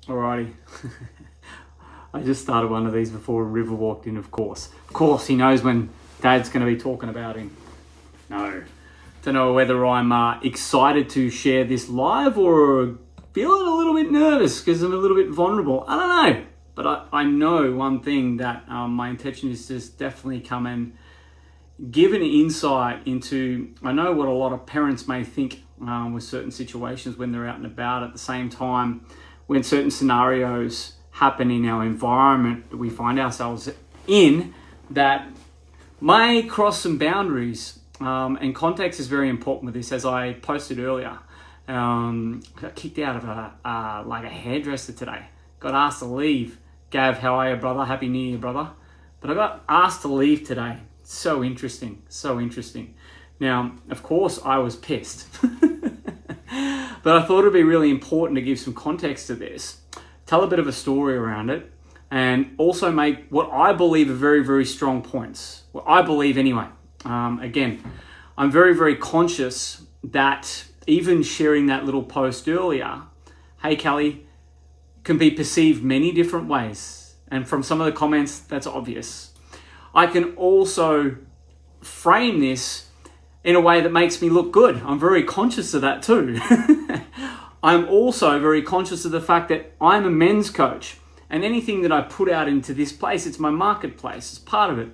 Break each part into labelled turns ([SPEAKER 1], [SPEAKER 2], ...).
[SPEAKER 1] Alrighty. I just started one of these before River walked in, of course. Of course, he knows when Dad's going to be talking about him. No. Don't know whether I'm excited to share this live or feeling a little bit nervous because I'm a little bit vulnerable. I don't know. But I know one thing, that my intention is to definitely come and give an insight into, I know what a lot of parents may think with certain situations when they're out and about. At the same time, when certain scenarios happen in our environment that we find ourselves in, that may cross some boundaries. And context is very important with this. As I posted earlier, got kicked out of a hairdresser today. Got asked to leave. Gav, how are you, brother? Happy New Year, brother. But I got asked to leave today. So interesting. So interesting. Now, of course, I was pissed. But I thought it'd be really important to give some context to this, tell a bit of a story around it, and also make what I believe are very, very strong points. What I believe anyway. Again, I'm very, very conscious that even sharing that little post earlier, hey, Kelly, can be perceived many different ways. And from some of the comments, that's obvious. I can also frame this in a way that makes me look good. I'm very conscious of that too. I'm also very conscious of the fact that I'm a men's coach, and anything that I put out into this place, it's my marketplace, it's part of it.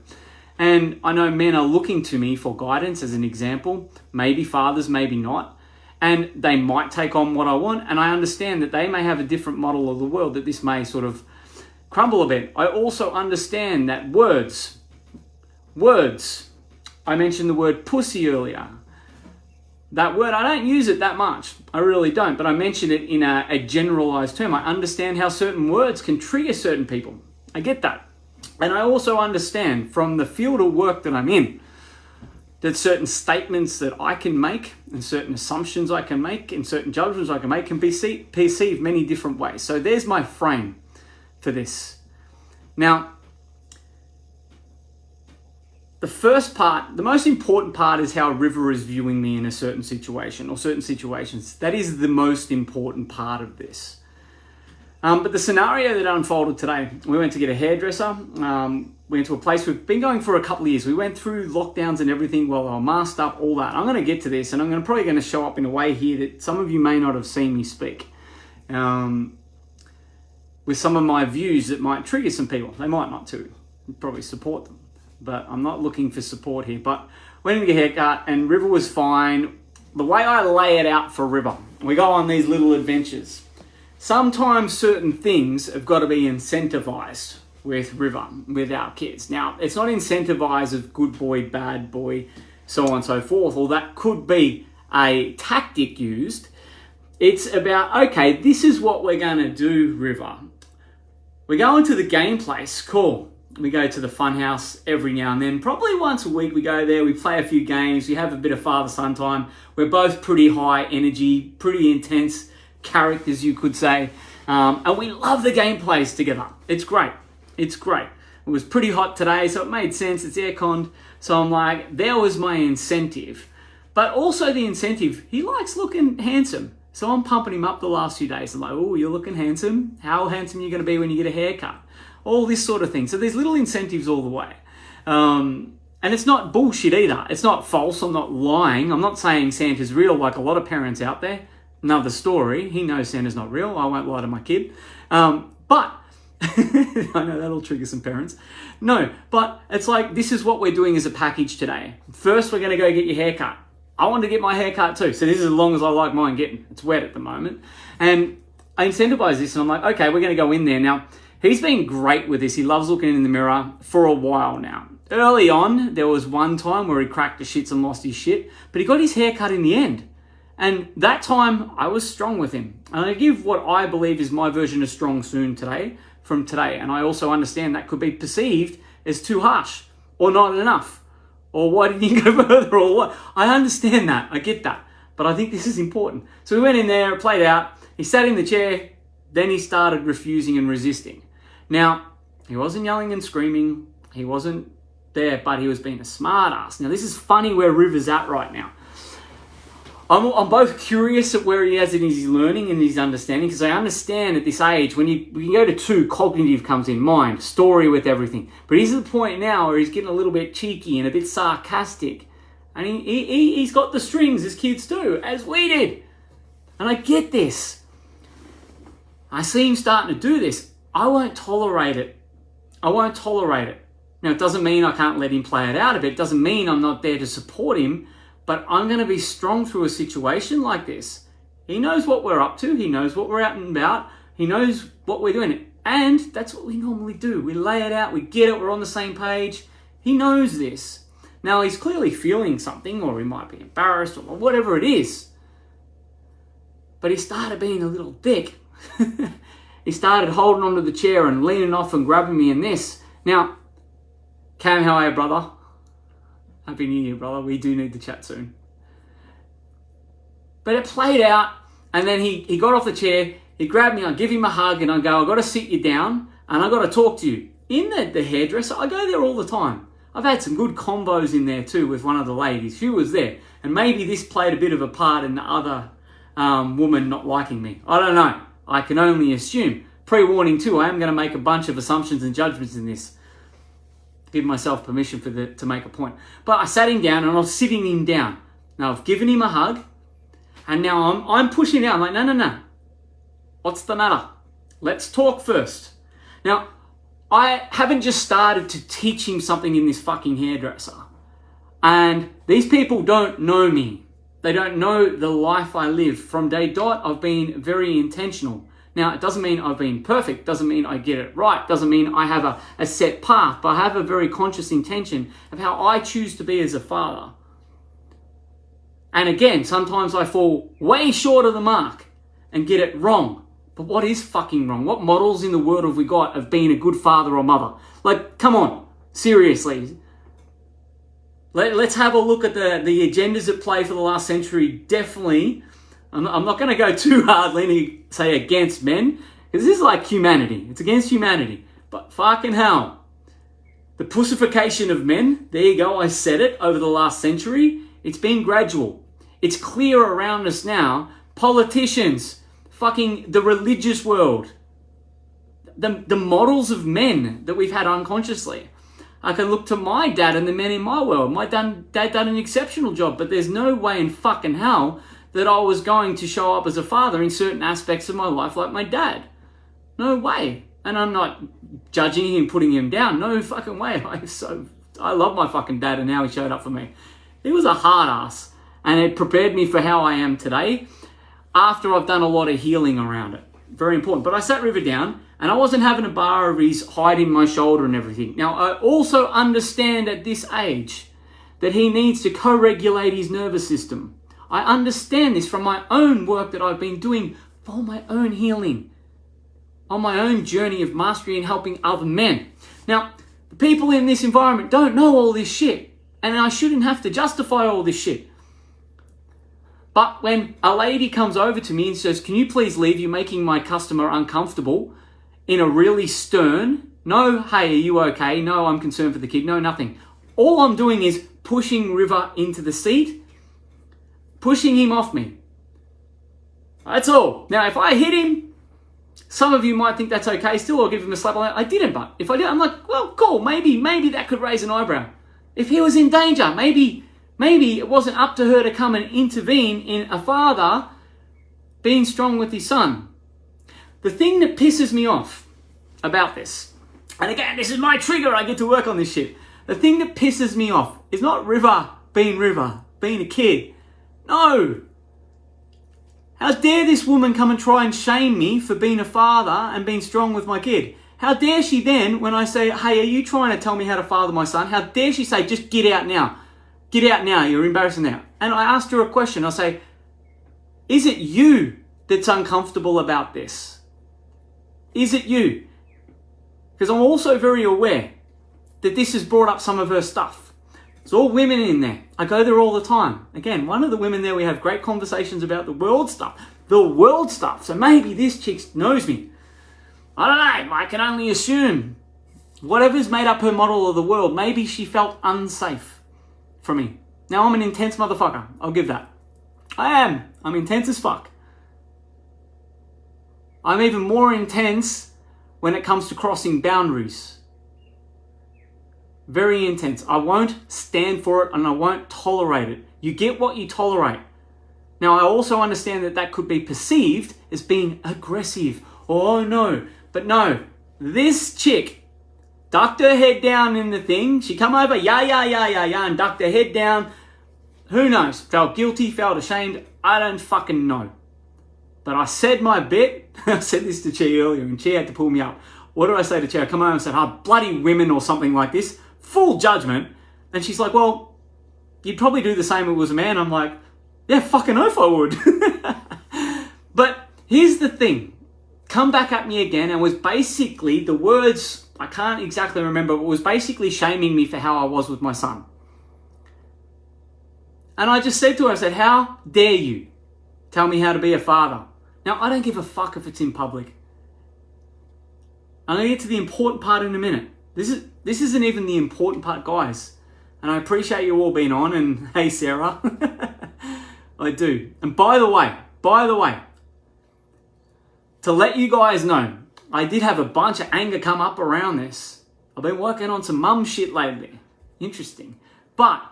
[SPEAKER 1] And I know men are looking to me for guidance, as an example, maybe fathers, maybe not. And they might take on what I want. And I understand that they may have a different model of the world, that this may sort of crumble a bit. I also understand that words, I mentioned the word pussy earlier. That word, I don't use it that much. I really don't. But I mention it in a generalized term. I understand how certain words can trigger certain people. I get that. And I also understand from the field of work that I'm in, that certain statements that I can make and certain assumptions I can make and certain judgments I can make can be perceived many different ways. So there's my frame for this. Now, the first part, the most important part, is how River is viewing me in a certain situation or certain situations. That is the most important part of this. But the scenario that unfolded today, we went to get a hairdresser. We went to a place we've been going for a couple of years. We went through lockdowns and everything while they were masked up, all that. I'm going to get to this, and I'm probably going to show up in a way here that some of you may not have seen me speak. With some of my views that might trigger some people. They might not too. Probably support them. But I'm not looking for support here. But went in to get a haircut, and River was fine. The way I lay it out for River, we go on these little adventures. Sometimes certain things have got to be incentivized with River, with our kids. Now, it's not incentivized of good boy, bad boy, so on and so forth, or that could be a tactic used. It's about, okay, this is what we're going to do, River. We go into the game place, cool. We go to the fun house every now and then. Probably once a week we go there, we play a few games, we have a bit of father-son time. We're both pretty high energy, pretty intense characters, you could say, and we love the gameplays together. It's great. It's great. It was pretty hot today, so it made sense. It's air-conned. So I'm like, there was my incentive. But also the incentive, he likes looking handsome. So I'm pumping him up the last few days. I'm like, oh, you're looking handsome. How handsome are you going to be when you get a haircut? All this sort of thing. So there's little incentives all the way. And it's not bullshit either. It's not false. I'm not lying. I'm not saying Santa's real like a lot of parents out there. Another story. He knows Santa's not real. I won't lie to my kid. But I know that'll trigger some parents. No, but it's like, this is what we're doing as a package today. First, we're going to go get your haircut. I want to get my haircut too. So this is as long as I like mine getting. It's wet at the moment. And I incentivize this, and I'm like, okay, we're going to go in there. Now, he's been great with this. He loves looking in the mirror for a while now. Early on, there was one time where he cracked the shits and lost his shit, but he got his haircut in the end. And that time, I was strong with him. And I give what I believe is my version of strong soon today, from today. And I also understand that could be perceived as too harsh, or not enough, or why didn't you go further, or what? I understand that. I get that. But I think this is important. So we went in there, played out. He sat in the chair. Then he started refusing and resisting. Now, he wasn't yelling and screaming. He wasn't there, but he was being a smart ass. Now, this is funny where River's at right now. I'm both curious at where he is in his learning and his understanding, because I understand at this age, when you go to 2, cognitive comes in, mind, story with everything. But he's at the point now where he's getting a little bit cheeky and a bit sarcastic. And he's got the strings, as kids do, as we did. And I get this. I see him starting to do this. I won't tolerate it. I won't tolerate it. Now, it doesn't mean I can't let him play it out a bit. It doesn't mean I'm not there to support him. But I'm going to be strong through a situation like this. He knows what we're up to. He knows what we're out and about. He knows what we're doing. And that's what we normally do. We lay it out. We get it. We're on the same page. He knows this. Now, he's clearly feeling something, or he might be embarrassed, or whatever it is. But he started being a little dick. He started holding onto the chair and leaning off and grabbing me in this. Now, Cam, how are you, brother? Happy New Year, brother. We do need to chat soon. But it played out, and then he got off the chair, he grabbed me, I give him a hug, and I go, I've got to sit you down, and I've got to talk to you. In the hairdresser, I go there all the time. I've had some good combos in there too with one of the ladies. She was there. And maybe this played a bit of a part in the other woman not liking me. I don't know. I can only assume. Pre-warning too, I am going to make a bunch of assumptions and judgments in this. Give myself permission to make a point. But I sat him down and I was sitting him down. Now I've given him a hug. And now I'm pushing down. I'm like, no. What's the matter? Let's talk first. Now, I haven't just started to teach him something in this fucking hairdresser. And these people don't know me. They don't know the life I live. From day dot, I've been very intentional. Now, it doesn't mean I've been perfect. Doesn't mean I get it right. Doesn't mean I have a set path. But I have a very conscious intention of how I choose to be as a father. And again, sometimes I fall way short of the mark and get it wrong. But what is fucking wrong? What models in the world have we got of being a good father or mother? Like, come on, seriously. Let's have a look at the agendas at play for the last century. Definitely, I'm not going to go too hard leaning, say, against men, because this is like humanity. It's against humanity. But fucking hell, the pussification of men, there you go, I said it, over the last century, it's been gradual. It's clear around us now. Politicians, fucking the religious world, the models of men that we've had unconsciously. I can look to my dad and the men in my world. My dad done an exceptional job, but there's no way in fucking hell that I was going to show up as a father in certain aspects of my life like my dad. No way. And I'm not judging him, putting him down. No fucking way. I love my fucking dad and how he showed up for me. He was a hard ass, and it prepared me for how I am today after I've done a lot of healing around it. Very important. But I sat River down, and I wasn't having a bar of his hiding my shoulder and everything. Now, I also understand at this age that he needs to co-regulate his nervous system. I understand this from my own work that I've been doing for my own healing, on my own journey of mastery and helping other men. Now, the people in this environment don't know all this shit, and I shouldn't have to justify all this shit. But when a lady comes over to me and says, can you please leave, you're making my customer uncomfortable, in a really stern, no, hey, are you okay? No, I'm concerned for the kid. No, nothing. All I'm doing is pushing River into the seat, pushing him off me. That's all. Now, if I hit him, some of you might think that's okay still, or give him a slap on the I didn't, but if I did, I'm like, well, cool, maybe that could raise an eyebrow. If he was in danger, maybe it wasn't up to her to come and intervene in a father being strong with his son. The thing that pisses me off about this, and again, this is my trigger, I get to work on this shit. The thing that pisses me off is not River, being a kid. No. How dare this woman come and try and shame me for being a father and being strong with my kid? How dare she then, when I say, hey, are you trying to tell me how to father my son? How dare she say, just get out now. Get out now, you're embarrassing now. And I asked her a question. I say, is it you that's uncomfortable about this? Is it you? Because I'm also very aware that this has brought up some of her stuff. It's all women in there. I go there all the time. Again, one of the women there, we have great conversations about the world stuff. The world stuff. So maybe this chick knows me. I don't know. I can only assume. Whatever's made up her model of the world, maybe she felt unsafe for me. Now, I'm an intense motherfucker. I'll give that. I am. I'm intense as fuck. I'm even more intense when it comes to crossing boundaries. Very intense. I won't stand for it and I won't tolerate it. You get what you tolerate. Now, I also understand that that could be perceived as being aggressive. Oh no, but no. This chick ducked her head down in the thing. She come over, and ducked her head down. Who knows? Felt guilty, felt ashamed. I don't fucking know. But I said my bit. I said this to Chi earlier and Chi had to pull me up. What do I say to Chi? I come over and said, bloody women or something like this. Full judgment. And she's like, well, you'd probably do the same if it was a man. I'm like, yeah, fucking oath I would. But here's the thing. Come back at me again and was basically, the words, I can't exactly remember, but was basically shaming me for how I was with my son. And I just said to her, I said, how dare you tell me how to be a father? Now, I don't give a fuck if it's in public. I'm going to get to the important part in a minute. This isn't even the important part, guys. And I appreciate you all being on, and hey, Sarah. I do. And by the way, to let you guys know, I did have a bunch of anger come up around this. I've been working on some mum shit lately. Interesting. But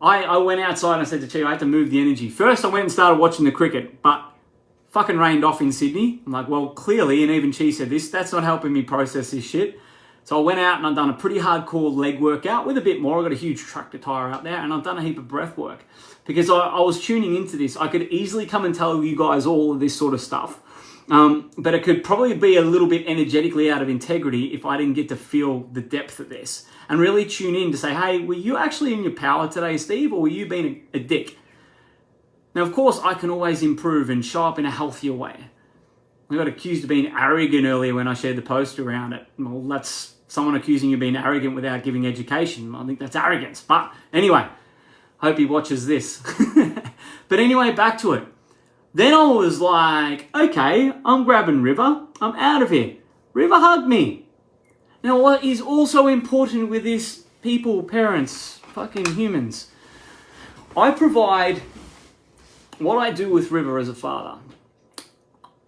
[SPEAKER 1] I went outside and I said to Chi, I had to move the energy. First, I went and started watching the cricket, but fucking rained off in Sydney. I'm like, well, clearly, and even Chi said this, that's not helping me process this shit. So I went out and I've done a pretty hardcore leg workout with a bit more. I've got a huge tractor tire out there and I've done a heap of breath work because I was tuning into this. I could easily come and tell you guys all of this sort of stuff. But it could probably be a little bit energetically out of integrity if I didn't get to feel the depth of this and really tune in to say, hey, were you actually in your power today, Steve, or were you being a dick? Now, of course, I can always improve and show up in a healthier way. I got accused of being arrogant earlier when I shared the post around it. Well, that's someone accusing you of being arrogant without giving education. I think that's arrogance. But anyway, hope he watches this. But anyway, back to it. Then I was like, okay, I'm grabbing River. I'm out of here. River hugged me. Now, what is also important with this, people, parents, fucking humans, I provide what I do with River as a father.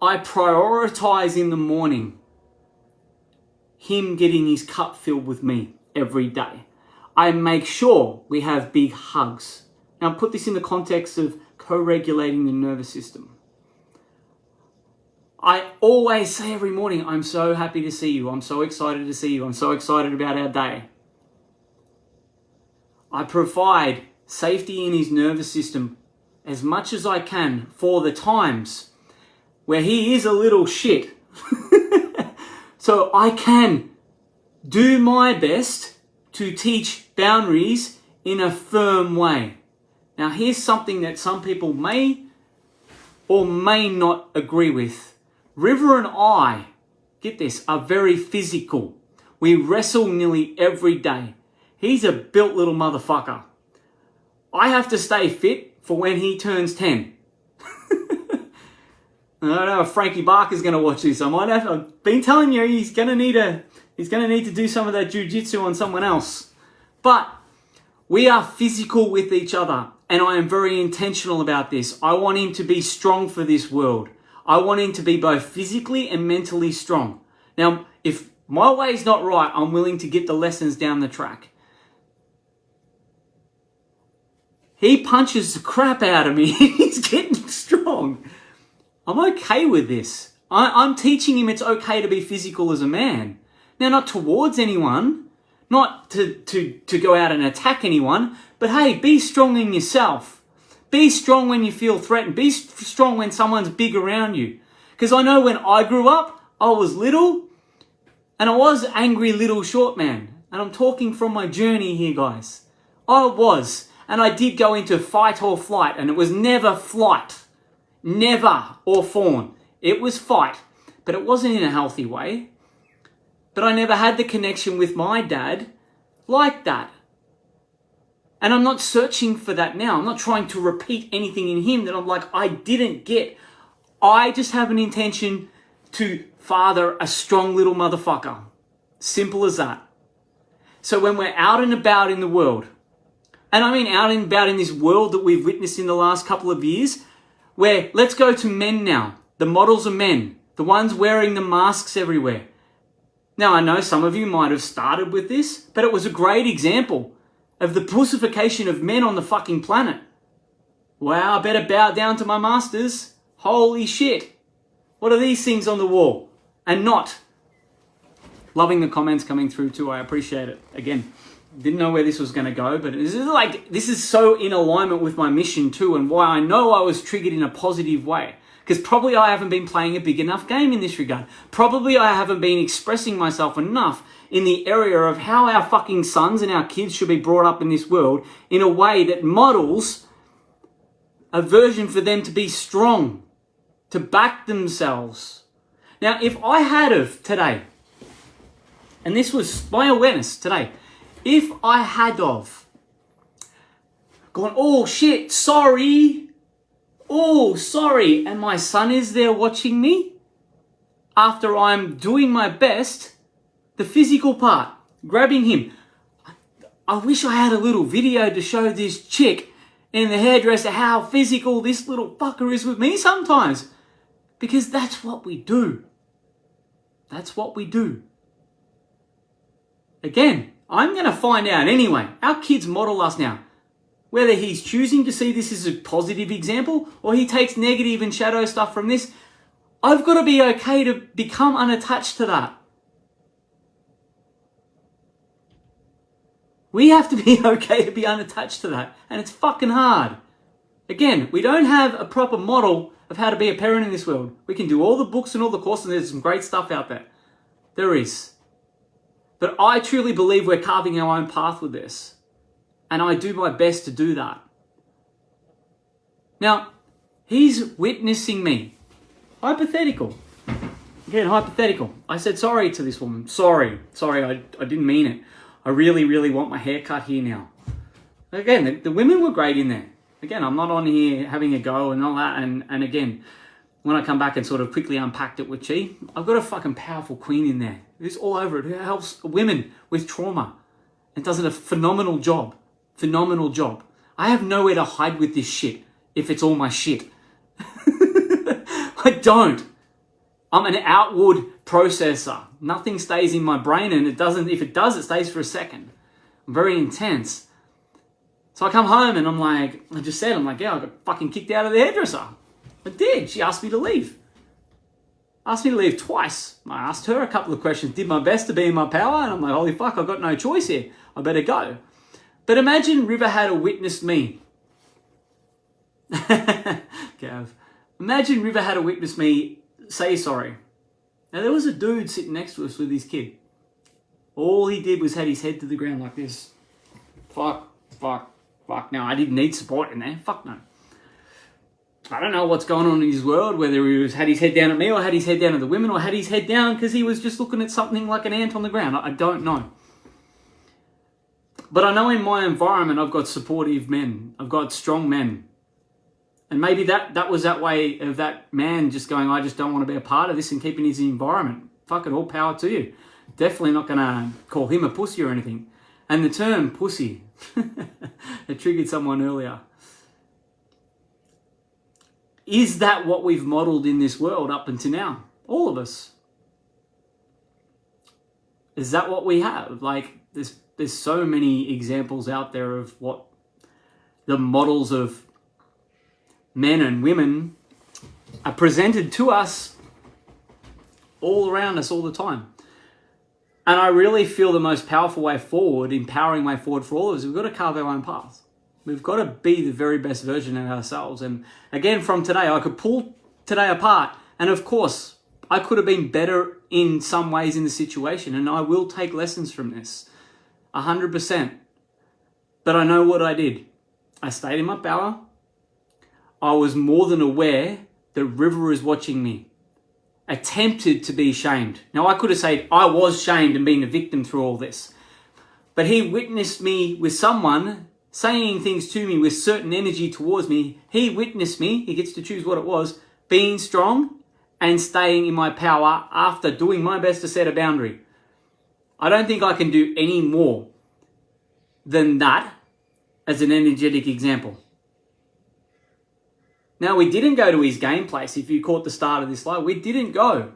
[SPEAKER 1] I prioritize in the morning him getting his cup filled with me every day. I make sure we have big hugs. Now, put this in the context of co-regulating the nervous system. I always say every morning, I'm so happy to see you. I'm so excited to see you. I'm so excited about our day. I provide safety in his nervous system as much as I can for the times where he is a little shit. So I can do my best to teach boundaries in a firm way. Now, here's something that some people may or may not agree with. River and I, get this, are very physical. We wrestle nearly every day. He's a built little motherfucker. I have to stay fit for when he turns 10. I don't know if Frankie Barker's going to watch this. I've been telling you he's going to need to do some of that jiu-jitsu on someone else. But we are physical with each other, and I am very intentional about this. I want him to be strong for this world. I want him to be both physically and mentally strong. Now, if my way's not right, I'm willing to get the lessons down the track. He punches the crap out of me. He's getting strong. I'm okay with this. I'm teaching him it's okay to be physical as a man. Now, not towards anyone, not to go out and attack anyone, but hey, be strong in yourself. Be strong when you feel threatened. Be strong when someone's big around you. Because I know when I grew up, I was little, and I was angry little short man. And I'm talking from my journey here, guys. I was, and I did go into fight or flight, and it was never flight. Never or fawn. It was fight, but it wasn't in a healthy way. But I never had the connection with my dad like that. And I'm not searching for that now. I'm not trying to repeat anything in him that I'm like, I didn't get. I just have an intention to father a strong little motherfucker. Simple as that. So when we're out and about in the world, And I mean out and about in this world that we've witnessed in the last couple of years, where let's go to men now. The models are men, the ones wearing the masks everywhere. Now, I know some of you might have started with this, but it was a great example of the pussification of men on the fucking planet. Wow, I better bow down to my masters. Holy shit. What are these things on the wall? And not. Loving the comments coming through too. I appreciate it. Again, didn't know where this was going to go, but this is so in alignment with my mission too, and why I know I was triggered in a positive way. Because probably I haven't been playing a big enough game in this regard. Probably I haven't been expressing myself enough in the area of how our fucking sons and our kids should be brought up in this world in a way that models a version for them to be strong, to back themselves. Now, if I had of today, and this was my awareness today, if I had of gone, oh shit, sorry, and my son is there watching me after I'm doing my best, the physical part, grabbing him. I wish I had a little video to show this chick in the hairdresser how physical this little fucker is with me sometimes. Because that's what we do. That's what we do. Again, I'm going to find out anyway. Our kids model us now. Whether he's choosing to see this as a positive example or he takes negative and shadow stuff from this, I've got to be okay to become unattached to that. We have to be okay to be unattached to that. And it's fucking hard. Again, we don't have a proper model of how to be a parent in this world. We can do all the books and all the courses, and there's some great stuff out there. There is. But I truly believe we're carving our own path with this. And I do my best to do that. Now, he's witnessing me. Hypothetical. Again, hypothetical. I said sorry to this woman. Sorry, I didn't mean it. I really, really want my hair cut here now. Again, the women were great in there. Again, I'm not on here having a go and all that. And again, when I come back and sort of quickly unpacked it with Chi, I've got a fucking powerful queen in there who's all over it, who helps women with trauma and does a phenomenal job. Phenomenal job. I have nowhere to hide with this shit if it's all my shit. I don't. I'm an outward processor. Nothing stays in my brain, and it doesn't. If it does, it stays for a second. I'm very intense. So I come home and I'm like, yeah, I got fucking kicked out of the hairdresser. I did. She asked me to leave. Asked me to leave twice. I asked her a couple of questions, did my best to be in my power, and I'm like, holy fuck, I've got no choice here. I better go. But imagine River had witnessed me. Gav. Imagine River had witnessed me say sorry. Now there was a dude sitting next to us with his kid. All he did was had his head to the ground like this. Fuck. Now I didn't need support in there. Fuck no. I don't know what's going on in his world, whether he had his head down at me or had his head down at the women or had his head down because he was just looking at something like an ant on the ground. I don't know. But I know in my environment, I've got supportive men. I've got strong men. And maybe that was that way of that man just going, I just don't want to be a part of this and keeping his environment. Fuck it, all power to you. Definitely not going to call him a pussy or anything. And the term pussy, it triggered someone earlier. Is that what we've modeled in this world up until now? All of us. Is that what we have? Like, there's so many examples out there of what the models of men and women are presented to us all around us all the time. And I really feel the most powerful way forward, empowering way forward for all of us, we've got to carve our own path. We've got to be the very best version of ourselves. And again, from today, I could pull today apart. And of course, I could have been better in some ways in the situation. And I will take lessons from this. 100%. But I know what I did. I stayed in my power. I was more than aware that River is watching me. Attempted to be shamed. Now, I could have said I was shamed and been a victim through all this. But he witnessed me with someone saying things to me with certain energy towards me. He witnessed me, he gets to choose what it was, being strong and staying in my power after doing my best to set a boundary. I don't think I can do any more than that as an energetic example. Now, we didn't go to his game place. If you caught the start of this live, we didn't go.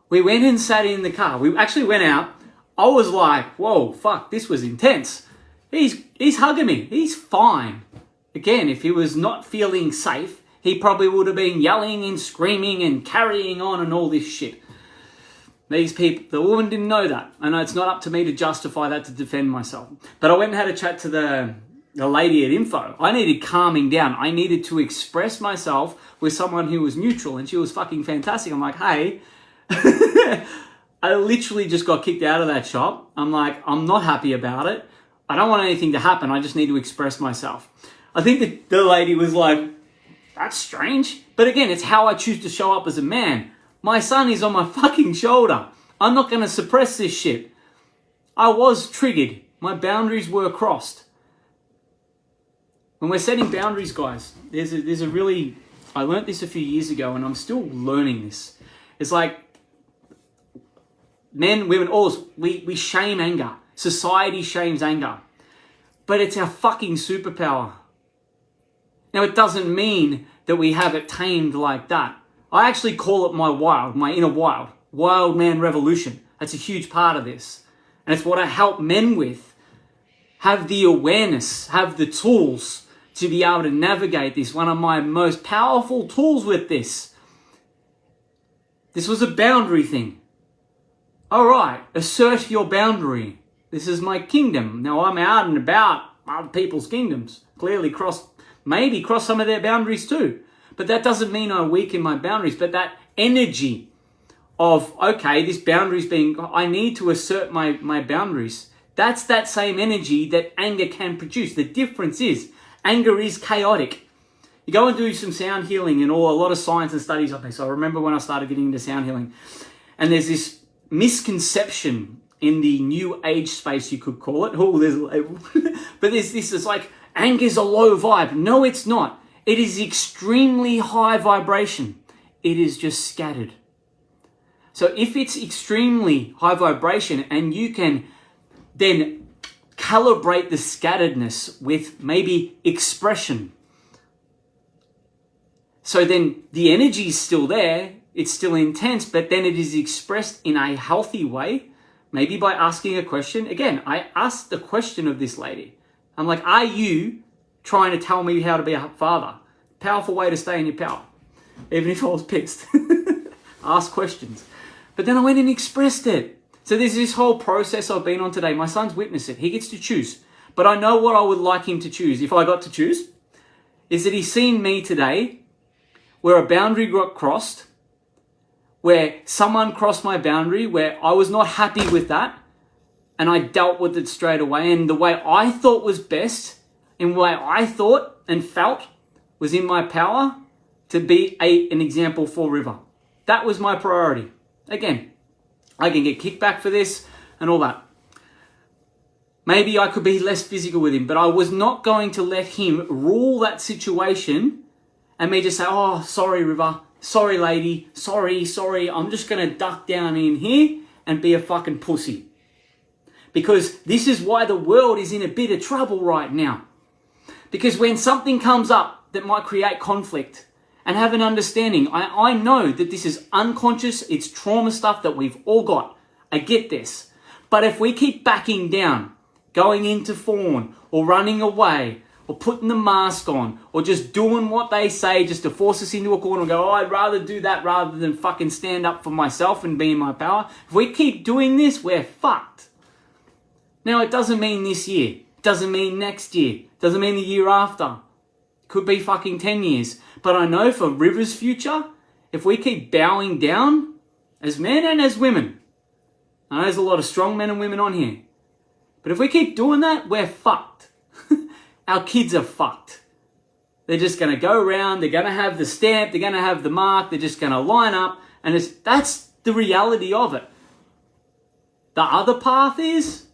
[SPEAKER 1] We went and sat in the car. We actually went out. I was like, whoa, fuck, this was intense. He's hugging me. He's fine. Again, if he was not feeling safe, he probably would have been yelling and screaming and carrying on and all this shit. These people, the woman didn't know that. I know it's not up to me to justify that, to defend myself. But I went and had a chat to the lady at Info. I needed calming down. I needed to express myself with someone who was neutral, and she was fucking fantastic. I'm like, hey, I literally just got kicked out of that shop. I'm like, I'm not happy about it. I don't want anything to happen. I just need to express myself. I think that the lady was like, that's strange. But again, it's how I choose to show up as a man. My son is on my fucking shoulder. I'm not going to suppress this shit. I was triggered. My boundaries were crossed. When we're setting boundaries, guys, there's a really, I learned this a few years ago and I'm still learning this. It's like men, women, all we shame anger. Society shames anger. But it's our fucking superpower. Now, it doesn't mean that we have it tamed like that. I actually call it my inner wild man revolution. That's a huge part of this. And it's what I help men with. Have the awareness, have the tools to be able to navigate this. One of my most powerful tools with this. This was a boundary thing. All right, assert your boundary. This is my kingdom. Now I'm out and about other people's kingdoms. Clearly maybe cross some of their boundaries too. But that doesn't mean I weaken my boundaries. But that energy of, okay, this boundary's I need to assert my boundaries. That's that same energy that anger can produce. The difference is, anger is chaotic. You go and do some sound healing and a lot of science and studies on this. I remember when I started getting into sound healing. And there's this misconception in the new age space, you could call it. Oh, there's a label. But there's this, it's like, anger's a low vibe. No, it's not. It is extremely high vibration. It is just scattered. So if it's extremely high vibration and you can then calibrate the scatteredness with maybe expression. So then the energy is still there. It's still intense, but then it is expressed in a healthy way. Maybe by asking a question. Again, I asked the question of this lady. I'm like, are you trying to tell me how to be a father? Powerful way to stay in your power. Even if I was pissed. Ask questions. But then I went and expressed it. So there's this whole process I've been on today. My son's witnessed it. He gets to choose. But I know what I would like him to choose, if I got to choose, is that he's seen me today where a boundary got crossed, where someone crossed my boundary, where I was not happy with that, and I dealt with it straight away. And the way I thought was best, and the way I thought and felt was in my power to be an example for River. That was my priority. Again, I can get kickback for this and all that. Maybe I could be less physical with him, but I was not going to let him rule that situation and me just say, oh, sorry, River. Sorry, lady. Sorry. I'm just going to duck down in here and be a fucking pussy. Because this is why the world is in a bit of trouble right now. Because when something comes up that might create conflict and have an understanding, I know that this is unconscious, it's trauma stuff that we've all got. I get this. But if we keep backing down, going into fawn or running away or putting the mask on or just doing what they say just to force us into a corner and go, oh, I'd rather do that rather than fucking stand up for myself and be in my power. If we keep doing this, we're fucked. Now, it doesn't mean this year. It doesn't mean next year. It doesn't mean the year after. It could be fucking 10 years. But I know for River's future, if we keep bowing down as men and as women, I know there's a lot of strong men and women on here, but if we keep doing that, we're fucked. Our kids are fucked. They're just going to go around, they're going to have the stamp, they're going to have the mark, they're just going to line up, and that's the reality of it. The other path is,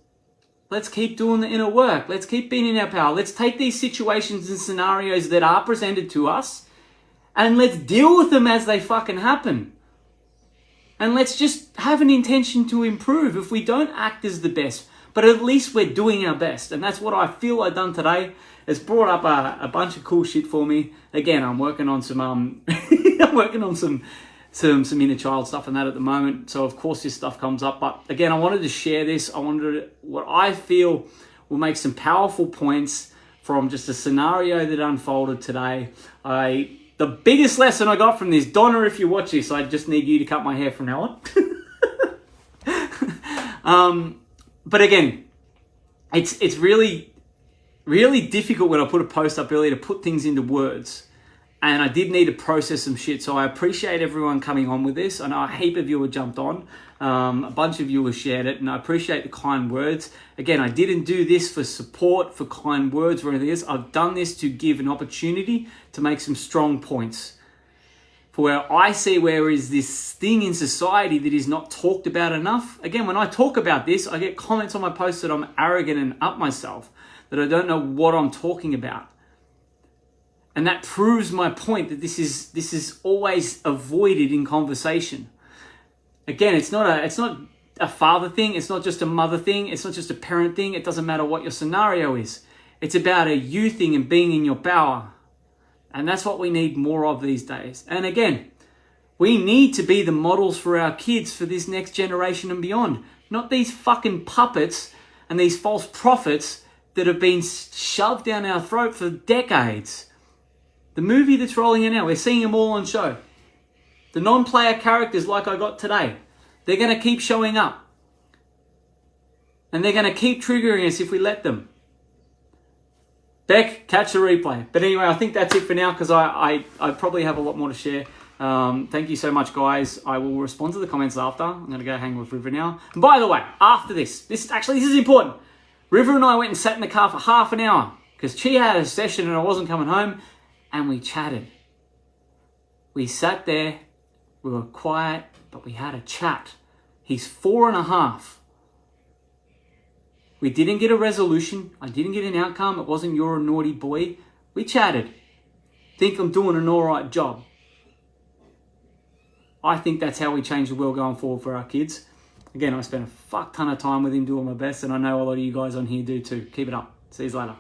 [SPEAKER 1] let's keep doing the inner work. Let's keep being in our power. Let's take these situations and scenarios that are presented to us and let's deal with them as they fucking happen. And let's just have an intention to improve. If we don't act as the best, but at least we're doing our best. And that's what I feel I've done today. It's brought up a bunch of cool shit for me. Again, I'm working on some I'm working on some inner child stuff and that at the moment. So of course this stuff comes up. But again, I wanted to share this. What I feel will make some powerful points from just a scenario that unfolded today. The biggest lesson I got from this, Donna, if you watch this, I just need you to cut my hair from now on. But again, it's really, really difficult when I put a post up earlier to put things into words. And I did need to process some shit. So I appreciate everyone coming on with this. I know a heap of you have jumped on. A bunch of you have shared it. And I appreciate the kind words. Again, I didn't do this for support, for kind words or anything else. I've done this to give an opportunity to make some strong points. For where I see where is this thing in society that is not talked about enough. Again, when I talk about this, I get comments on my posts that I'm arrogant and up myself, that I don't know what I'm talking about. And that proves my point that this is always avoided in conversation. Again, it's not a father thing. It's not just a mother thing. It's not just a parent thing. It doesn't matter what your scenario is. It's about a you thing and being in your power. And that's what we need more of these days. And again, we need to be the models for our kids for this next generation and beyond. Not these fucking puppets and these false prophets that have been shoved down our throat for decades. The movie that's rolling in now, we're seeing them all on show. The non-player characters like I got today, they're going to keep showing up. And they're going to keep triggering us if we let them. Beck, catch the replay. But anyway, I think that's it for now because I probably have a lot more to share. Thank you so much, guys. I will respond to the comments after. I'm going to go hang with River now. And by the way, after this is important. River and I went and sat in the car for half an hour because she had a session and I wasn't coming home. And we chatted. We sat there, we were quiet, but we had a chat. He's 4.5. We didn't get a resolution. I didn't get an outcome. It wasn't you're a naughty boy. We chatted. Think I'm doing an all right job. I think that's how we change the world going forward for our kids. Again, I spent a fuck ton of time with him doing my best, and I know a lot of you guys on here do too. Keep it up. See you later.